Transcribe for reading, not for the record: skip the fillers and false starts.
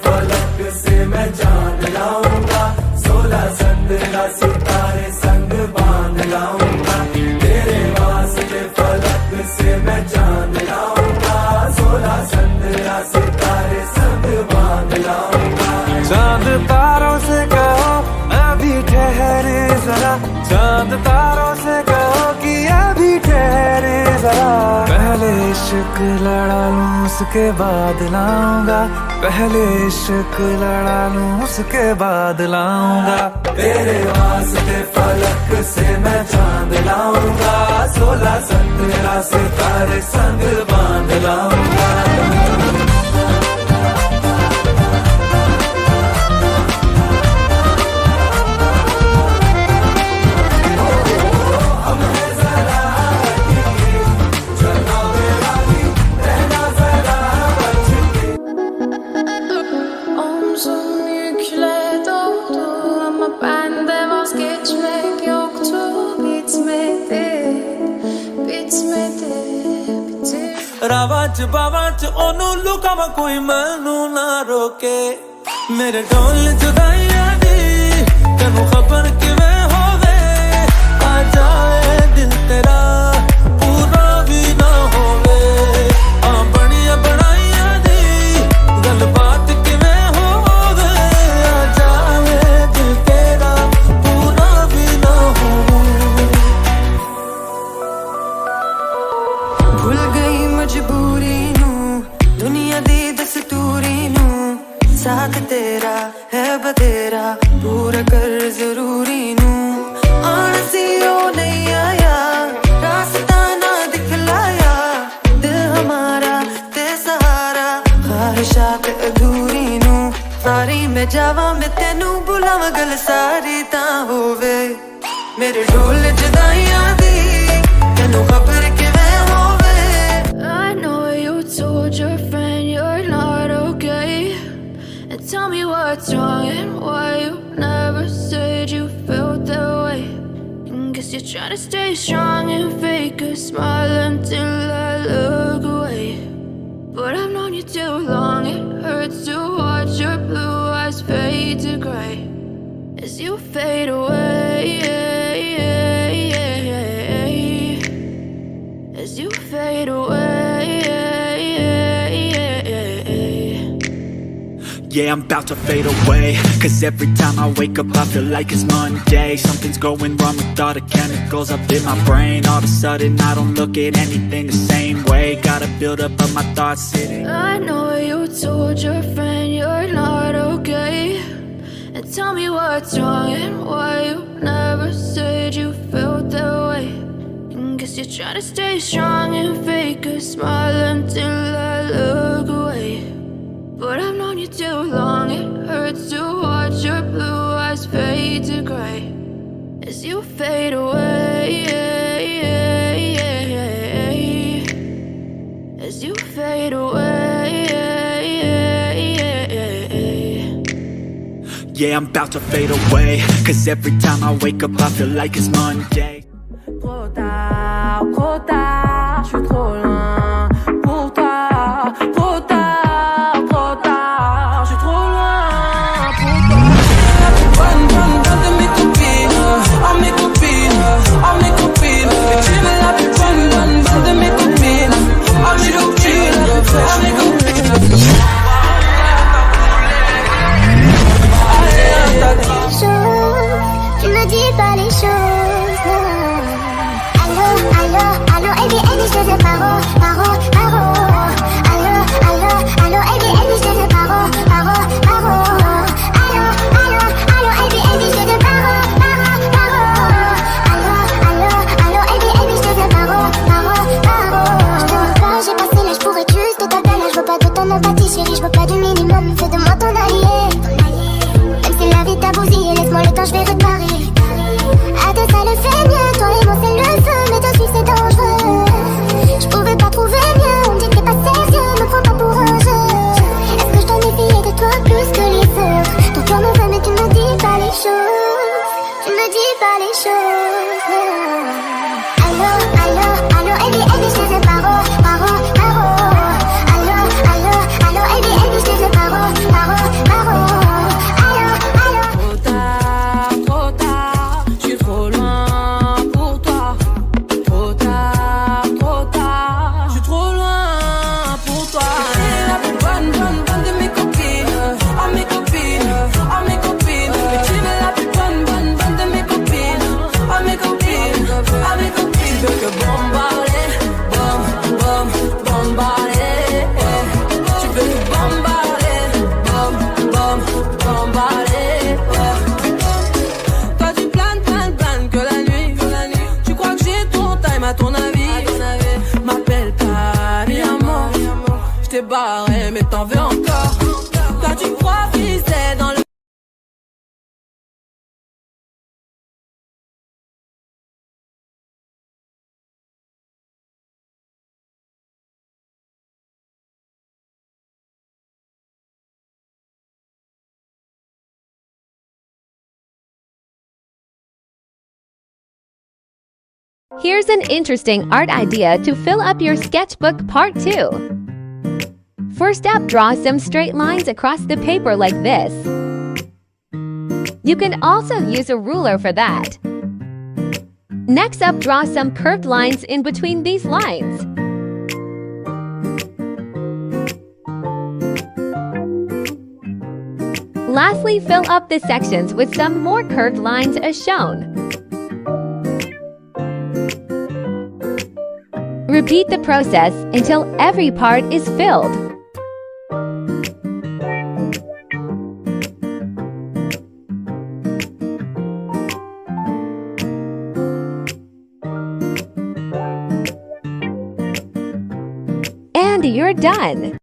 फलक से मैं जान लाऊंगा, 16 संद्रा सितारे संग बांध लाऊंगा। तेरे वास्ते फलक से मैं जान लाऊंगा, 16 संद्रा सितारे संग बांध लाऊंगा। चांद तारों से कहो अभी ठहरे जरा, चांद तारों से कहो कि अभी ठहरे जरा। पहले इश्क लड़ा लूं उसके बाद लाऊंगा, पहले इश्क लड़ा लूं उसके बाद लाऊंगा। तेरे वास्ते फलक से मैं चांद लाऊंगा, 16 संद्रा सितारे संग बांध लाऊंगा। Panda var sketchy, jag tog bits med det. रावाच बावाच ओनू लुकावा कोई मैनू ना रोके, मेरे ढोल जुदाइयां दी तेनू खबर किवें होवे। आ जाए दिल तेरा पूरा भी ना होवे, आ बनिया बनाइयां दी गलबात किवें होवे। आ जाए दिल तेरा पूरा भी ना होवे। भूल गई मजबूरी नू, दुनिया दी दस्तूरी नू, साथ तेरा है बतेरा पूरा कर जरूरी नू। आना सी ओ नहीं आया, रास्ता ना दिखलाया, दिल हमारा ते सहारा ख्वाहिशात अधूरी नू। सारी मैं जावा मैं तेनू बुलावा गल सारी ता होवे, मेरे ढोल जुदाइयां दी तेनू खबर किवें होवे। I know you told your friend you're not okay, and tell me what's wrong and why you never said you felt that way. And guess you're trying to stay strong and fake a smile until I look away. But I've known you too long, it hurts to watch your blue eyes fade to gray as you fade away, as you fade away. Yeah, I'm about to fade away, 'cause every time I wake up I feel like it's Monday. Something's going wrong with all the chemicals up in my brain. All of a sudden I don't look at anything the same way. Gotta build up of my thoughts sitting. I know you told your friend you're not okay, and tell me what's wrong and why you never said you felt that way. And guess you're trying to stay strong and fake a smile until I look away. But I've known you too long, it hurts to watch your blue eyes fade to gray as you fade away, as you fade away. Yeah, I'm about to fade away, 'cause every time I wake up I feel like it's Monday. Trop tard, je suis trop loin pour toi. Trop tard, je suis trop loin pour toi. Bonne de mes copines, oh mes copines, oh mes copines. Tu me la plus bonne de mes copines, oh mes copines, oh mes copines. Tu me dis pas les choses. Allô, allô, allô, et bien, je te parole. à ton avis, m'appelle pas mi amor. J't'ai barré mais t'en veux encore. Quand tu crois ficeler dans le Here's an interesting art idea to fill up your sketchbook part 2. First up, draw some straight lines across the paper like this. You can also use a ruler for that. Next up, draw some curved lines in between these lines. Lastly, fill up the sections with some more curved lines as shown. Repeat the process until every part is filled. And you're done!